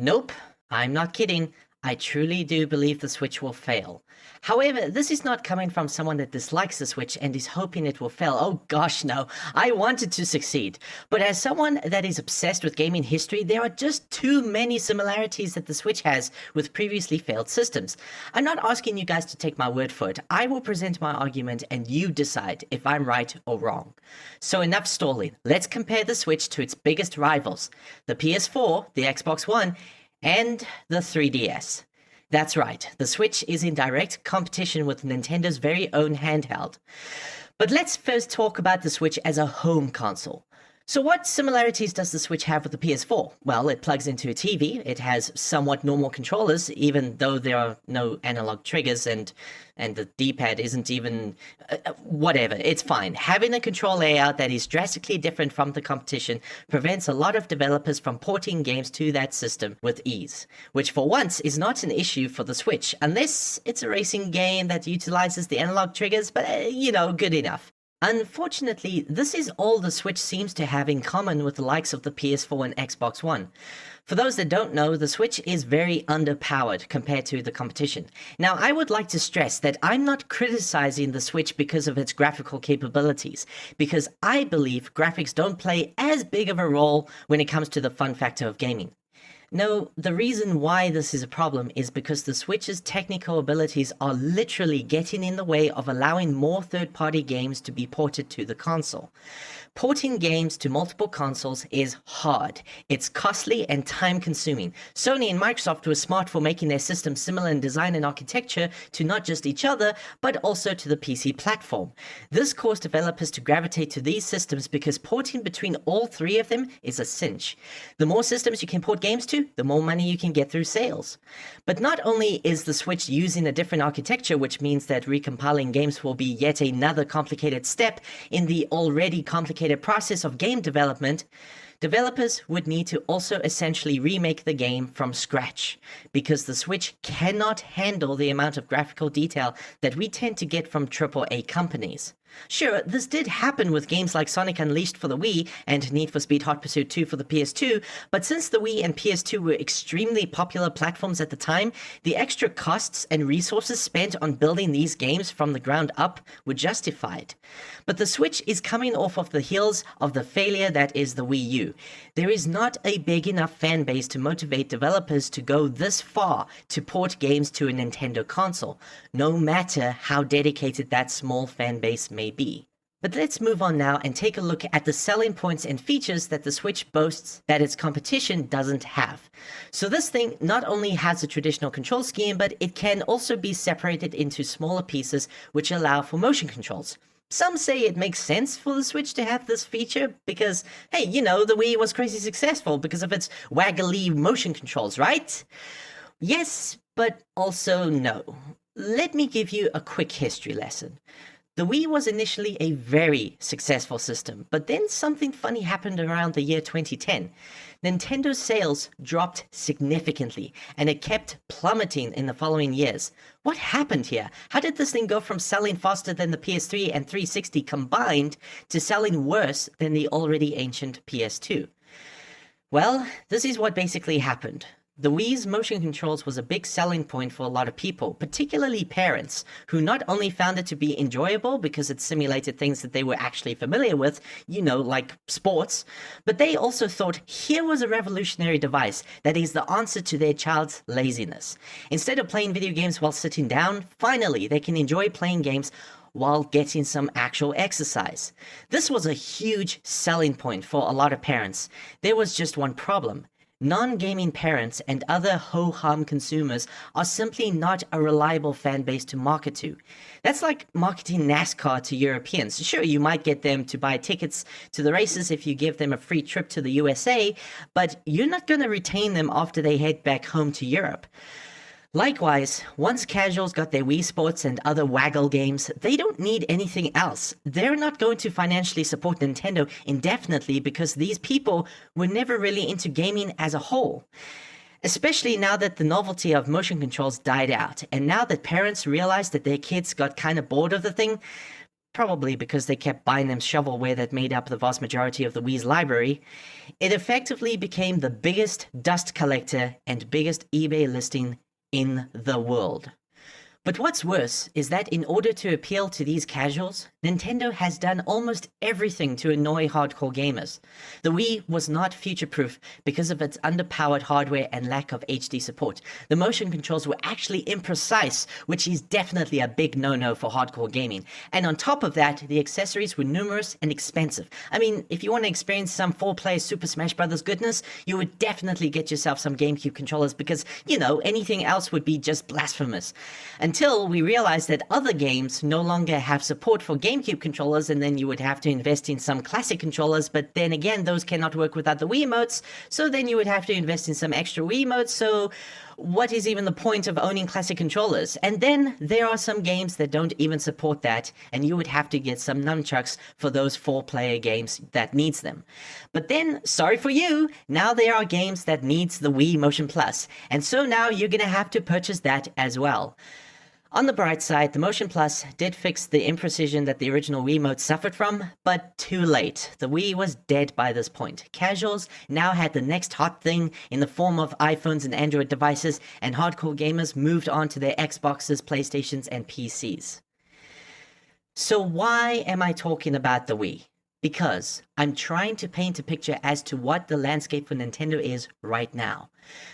Nope, I'm not kidding. I truly do believe the Switch will fail. However, this is not coming from someone that dislikes the Switch and is hoping it will fail. Oh gosh, no. I want it to succeed. But as someone that is obsessed with gaming history, there are just too many similarities that the Switch has with previously failed systems. I'm not asking you guys to take my word for it. I will present my argument and you decide if I'm right or wrong. So enough stalling. Let's compare the Switch to its biggest rivals, the PS4, the Xbox One, and the 3DS. That's right, the Switch is in direct competition with Nintendo's very own handheld. But let's first talk about the Switch as a home console. So what similarities does the Switch have with the PS4? Well, it plugs into a TV, it has somewhat normal controllers, even though there are no analog triggers and the D-pad isn't even... whatever, it's fine. Having a control layout that is drastically different from the competition prevents a lot of developers from porting games to that system with ease, which for once is not an issue for the Switch, unless it's a racing game that utilizes the analog triggers, but good enough. Unfortunately, this is all the Switch seems to have in common with the likes of the PS4 and Xbox One. For those that don't know, the Switch is very underpowered compared to the competition. Now, I would like to stress that I'm not criticizing the Switch because of its graphical capabilities, because I believe graphics don't play as big of a role when it comes to the fun factor of gaming. No, the reason why this is a problem is because the Switch's technical abilities are literally getting in the way of allowing more third-party games to be ported to the console. Porting games to multiple consoles is hard. It's costly and time-consuming. Sony and Microsoft were smart for making their systems similar in design and architecture to not just each other, but also to the PC platform. This caused developers to gravitate to these systems because porting between all three of them is a cinch. The more systems you can port games to, the more money you can get through sales. But not only is the Switch using a different architecture, which means that recompiling games will be yet another complicated step in the already complicated process of game development, developers would need to also essentially remake the game from scratch, because the Switch cannot handle the amount of graphical detail that we tend to get from AAA companies. Sure, this did happen with games like Sonic Unleashed for the Wii and Need for Speed Hot Pursuit 2 for the PS2, but since the Wii and PS2 were extremely popular platforms at the time, the extra costs and resources spent on building these games from the ground up were justified. But the Switch is coming off of the heels of the failure that is the Wii U. There is not a big enough fan base to motivate developers to go this far to port games to a Nintendo console, no matter how dedicated that small fan base may be. But let's move on now and take a look at the selling points and features that the Switch boasts that its competition doesn't have. So this thing not only has a traditional control scheme, but it can also be separated into smaller pieces which allow for motion controls. Some say it makes sense for the Switch to have this feature because, hey, the Wii was crazy successful because of its waggly motion controls, right? Yes, but also no. Let me give you a quick history lesson. The Wii was initially a very successful system, but then something funny happened around the year 2010. Nintendo's sales dropped significantly, and it kept plummeting in the following years. What happened here? How did this thing go from selling faster than the PS3 and 360 combined to selling worse than the already ancient PS2? Well, this is what basically happened. The Wii's motion controls was a big selling point for a lot of people, particularly parents, who not only found it to be enjoyable because it simulated things that they were actually familiar with, like sports, but they also thought here was a revolutionary device that is the answer to their child's laziness. Instead of playing video games while sitting down, finally they can enjoy playing games while getting some actual exercise. This was a huge selling point for a lot of parents. There was just one problem. Non-gaming parents and other ho-hum consumers are simply not a reliable fan base to market to. That's like marketing NASCAR to Europeans. Sure, you might get them to buy tickets to the races if you give them a free trip to the USA, but you're not going to retain them after they head back home to Europe. Likewise, once casuals got their Wii Sports and other waggle games, they don't need anything else. They're not going to financially support Nintendo indefinitely because these people were never really into gaming as a whole. Especially now that the novelty of motion controls died out, and now that parents realize that their kids got kind of bored of the thing, probably because they kept buying them shovelware that made up the vast majority of the Wii's library, it effectively became the biggest dust collector and biggest eBay listing in the world. But what's worse is that in order to appeal to these casuals, Nintendo has done almost everything to annoy hardcore gamers. The Wii was not future-proof because of its underpowered hardware and lack of HD support. The motion controls were actually imprecise, which is definitely a big no-no for hardcore gaming. And on top of that, the accessories were numerous and expensive. I mean, if you want to experience some 4-player Super Smash Bros. Goodness, you would definitely get yourself some GameCube controllers because, you know, anything else would be just blasphemous. Until we realized that other games no longer have support for GameCube controllers, and then you would have to invest in some classic controllers, but then again, those cannot work without the WIIMOTES, so then you would have to invest in some extra WIIMOTES, so what is even the point of owning classic controllers? And then there are some games that don't even support that, and you would have to get some nunchucks for those 4-player games that needs them. But then, sorry for you, now there are games that needs the Wii Motion Plus, and so now you're gonna have to purchase that as well. On the bright side, the Motion Plus did fix the imprecision that the original Wiimote suffered from, but too late. The Wii was dead by this point. Casuals now had the next hot thing in the form of iPhones and Android devices, and hardcore gamers moved on to their Xboxes, PlayStations, and PCs. So why am I talking about the Wii? Because I'm trying to paint a picture as to what the landscape for Nintendo is right now.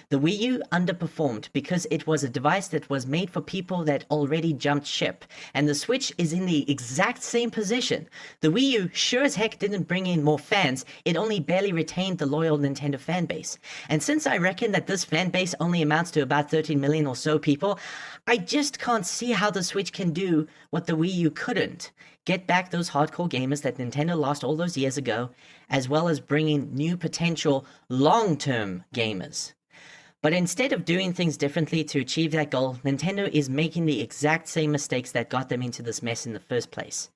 The Wii U underperformed because it was a device that was made for people that already jumped ship, and the Switch is in the exact same position. The Wii U sure as heck didn't bring in more fans, it only barely retained the loyal Nintendo fan base. And since I reckon that this fan base only amounts to about 13 million or so people, I just can't see how the Switch can do what the Wii U couldn't. Get back those hardcore gamers that Nintendo lost all those years ago, as well as bringing new potential long-term gamers. But instead of doing things differently to achieve that goal, Nintendo is making the exact same mistakes that got them into this mess in the first place.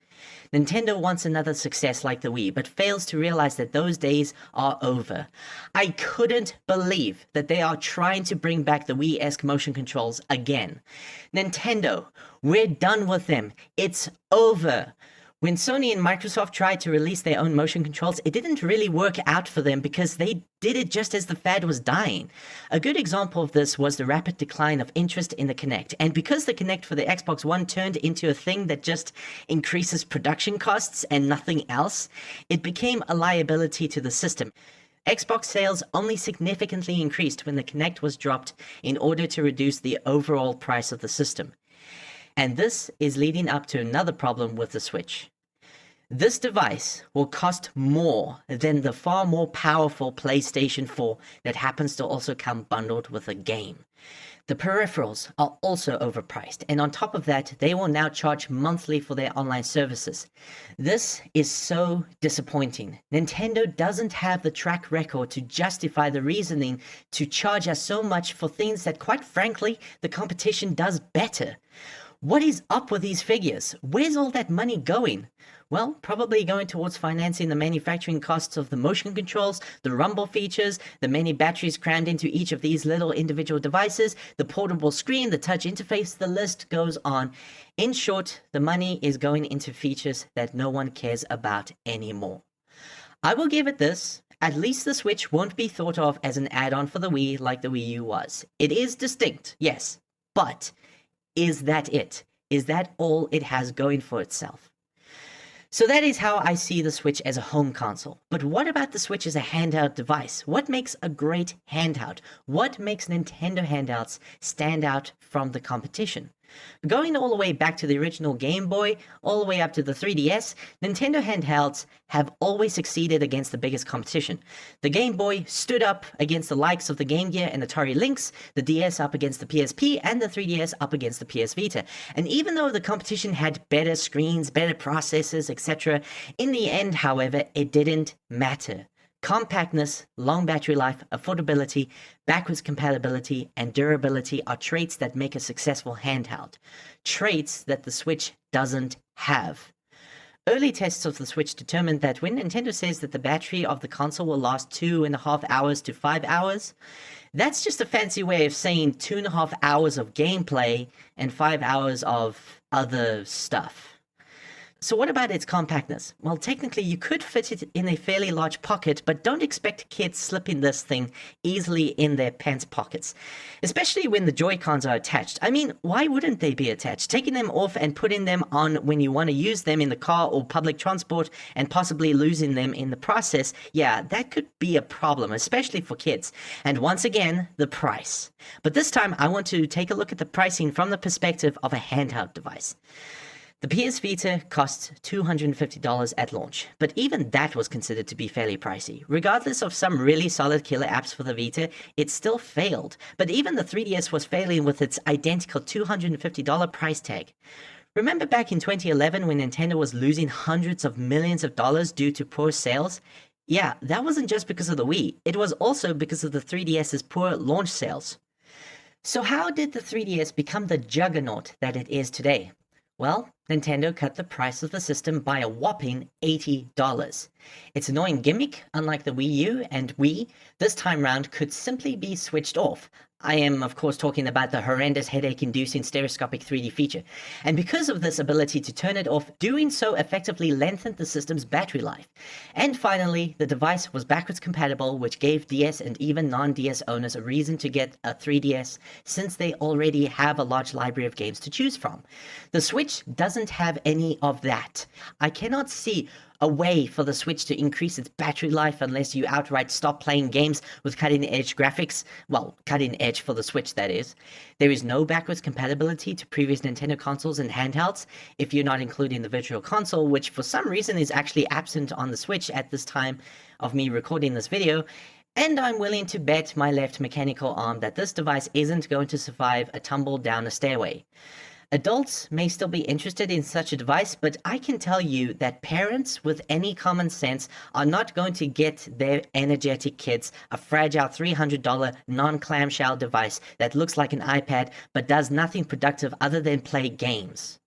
Nintendo wants another success like the Wii, but fails to realize that those days are over. I couldn't believe that they are trying to bring back the Wii-esque motion controls again. Nintendo, we're done with them. It's over. When Sony and Microsoft tried to release their own motion controls, it didn't really work out for them because they did it just as the fad was dying. A good example of this was the rapid decline of interest in the Kinect, and because the Kinect for the Xbox One turned into a thing that just increases production costs and nothing else, it became a liability to the system. Xbox sales only significantly increased when the Kinect was dropped in order to reduce the overall price of the system. And this is leading up to another problem with the Switch. This device will cost more than the far more powerful PlayStation 4 that happens to also come bundled with a game. The peripherals are also overpriced, and on top of that, they will now charge monthly for their online services. This is so disappointing. Nintendo doesn't have the track record to justify the reasoning to charge us so much for things that, quite frankly, the competition does better. What is up with these figures? Where's all that money going? Well, probably going towards financing the manufacturing costs of the motion controls, the rumble features, the many batteries crammed into each of these little individual devices, the portable screen, the touch interface, the list goes on. In short, the money is going into features that no one cares about anymore. I will give it this. At least the Switch won't be thought of as an add-on for the Wii like the Wii U was. It is distinct, yes, but is that it? Is that all it has going for itself? So that is how I see the Switch as a home console. But what about the Switch as a handheld device? What makes a great handheld? What makes Nintendo handhelds stand out from the competition? Going all the way back to the original Game Boy, all the way up to the 3DS, Nintendo handhelds have always succeeded against the biggest competition. The Game Boy stood up against the likes of the Game Gear and Atari Lynx, the DS up against the PSP, and the 3DS up against the PS Vita. And even though the competition had better screens, better processors, etc., in the end, however, it didn't matter. Compactness, long battery life, affordability, backwards compatibility, and durability are traits that make a successful handheld. Traits that the Switch doesn't have. Early tests of the Switch determined that when Nintendo says that the battery of the console will last 2.5 hours to 5 hours, that's just a fancy way of saying 2.5 hours of gameplay and 5 hours of other stuff. So what about its compactness? Well, technically you could fit it in a fairly large pocket, but don't expect kids slipping this thing easily in their pants pockets, especially when the Joy-Cons are attached. I mean, why wouldn't they be attached? Taking them off and putting them on when you want to use them in the car or public transport and possibly losing them in the process, yeah, that could be a problem, especially for kids. And once again, the price. But this time I want to take a look at the pricing from the perspective of a handheld device. The PS Vita costs $250 at launch, but even that was considered to be fairly pricey. Regardless of some really solid killer apps for the Vita, it still failed. But even the 3DS was failing with its identical $250 price tag. Remember back in 2011 when Nintendo was losing hundreds of millions of dollars due to poor sales? Yeah, that wasn't just because of the Wii, it was also because of the 3DS's poor launch sales. So how did the 3DS become the juggernaut that it is today? Well, Nintendo cut the price of the system by a whopping $80. Its annoying gimmick, unlike the Wii U and Wii, this time round could simply be switched off. I am, of course, talking about the horrendous headache-inducing stereoscopic 3D feature. And because of this ability to turn it off, doing so effectively lengthened the system's battery life. And finally, the device was backwards compatible, which gave DS and even non-DS owners a reason to get a 3DS, since they already have a large library of games to choose from. The Switch doesn't have any of that. I cannot see a way for the Switch to increase its battery life unless you outright stop playing games with cutting-edge graphics. Well, cutting-edge for the Switch, that is. There is no backwards compatibility to previous Nintendo consoles and handhelds, if you're not including the Virtual Console, which for some reason is actually absent on the Switch at this time of me recording this video. And I'm willing to bet my left mechanical arm that this device isn't going to survive a tumble down a stairway. Adults may still be interested in such a device, but I can tell you that parents with any common sense are not going to get their energetic kids a fragile $300 non-clamshell device that looks like an iPad but does nothing productive other than play games.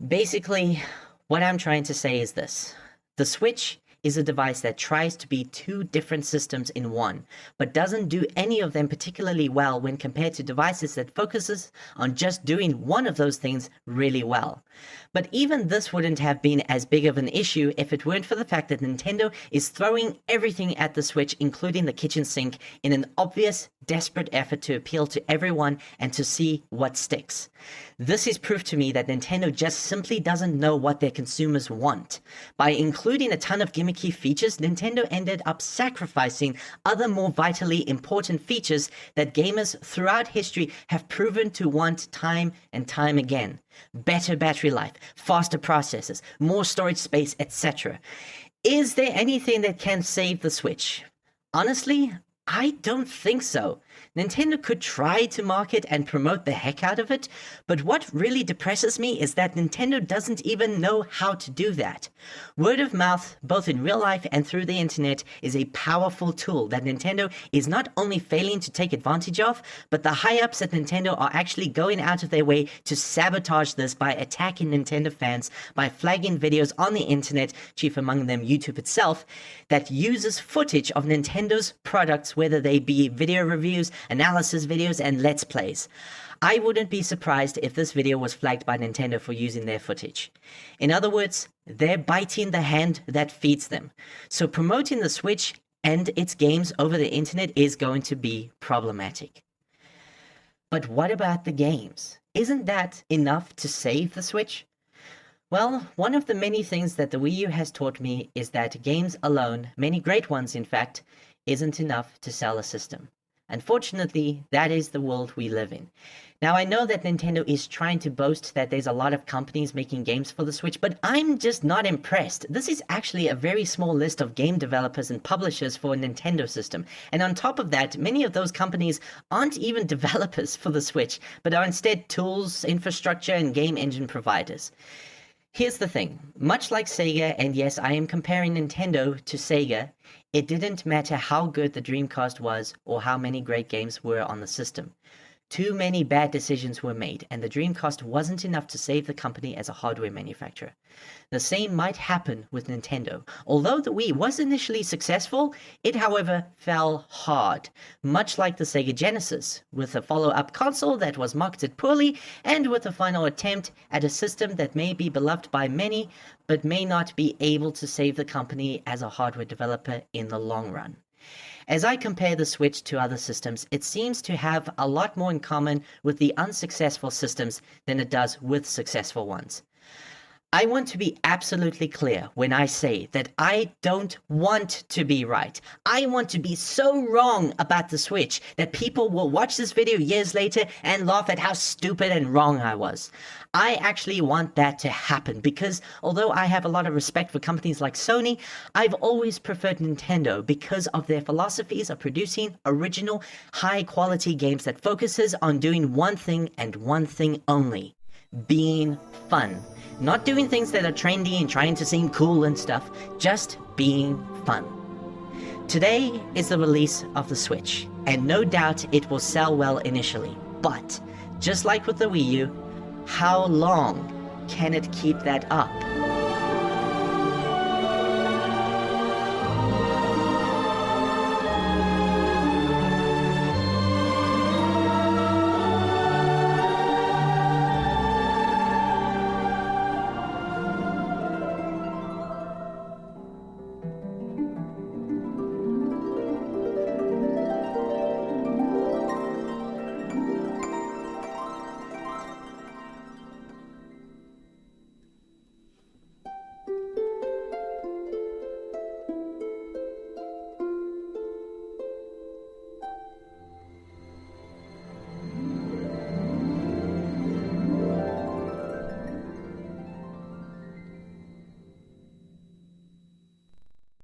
Basically, what I'm trying to say is this. The Switch is a device that tries to be two different systems in one, but doesn't do any of them particularly well when compared to devices that focuses on just doing one of those things really well. But even this wouldn't have been as big of an issue if it weren't for the fact that Nintendo is throwing everything at the Switch, including the kitchen sink, in an obvious, desperate effort to appeal to everyone and to see what sticks. This is proof to me that Nintendo just simply doesn't know what their consumers want. By including a ton of gimmicky features, Nintendo ended up sacrificing other more vitally important features that gamers throughout history have proven to want time and time again. Better battery life, faster processors, more storage space, etc. Is there anything that can save the Switch? Honestly, I don't think so. Nintendo could try to market and promote the heck out of it, but what really depresses me is that Nintendo doesn't even know how to do that. Word of mouth, both in real life and through the internet, is a powerful tool that Nintendo is not only failing to take advantage of, but the high-ups at Nintendo are actually going out of their way to sabotage this by attacking Nintendo fans, by flagging videos on the internet, chief among them YouTube itself, that uses footage of Nintendo's products, whether they be video reviews, analysis videos, and Let's Plays. I wouldn't be surprised if this video was flagged by Nintendo for using their footage. In other words, they're biting the hand that feeds them. So promoting the Switch and its games over the internet is going to be problematic. But what about the games? Isn't that enough to save the Switch? Well, one of the many things that the Wii U has taught me is that games alone, many great ones in fact, isn't enough to sell a system. Unfortunately, that is the world we live in. Now, I know that Nintendo is trying to boast that there's a lot of companies making games for the Switch, but I'm just not impressed. This is actually a very small list of game developers and publishers for a Nintendo system. And on top of that, many of those companies aren't even developers for the Switch, but are instead tools, infrastructure, and game engine providers. Here's the thing, much like Sega, and yes, I am comparing Nintendo to Sega, it didn't matter how good the Dreamcast was or how many great games were on the system. Too many bad decisions were made, and the Dreamcast wasn't enough to save the company as a hardware manufacturer. The same might happen with Nintendo. Although the Wii was initially successful, it however fell hard, much like the Sega Genesis, with a follow-up console that was marketed poorly, and with a final attempt at a system that may be beloved by many, but may not be able to save the company as a hardware developer in the long run. As I compare the Switch to other systems, it seems to have a lot more in common with the unsuccessful systems than it does with successful ones. I want to be absolutely clear when I say that I don't want to be right. I want to be so wrong about the Switch that people will watch this video years later and laugh at how stupid and wrong I was. I actually want that to happen because although I have a lot of respect for companies like Sony, I've always preferred Nintendo because of their philosophies of producing original, high-quality games that focuses on doing one thing and one thing only: being fun. Not doing things that are trendy and trying to seem cool and stuff, just being fun. Today is the release of the Switch, and no doubt it will sell well initially, but just like with the Wii U, how long can it keep that up?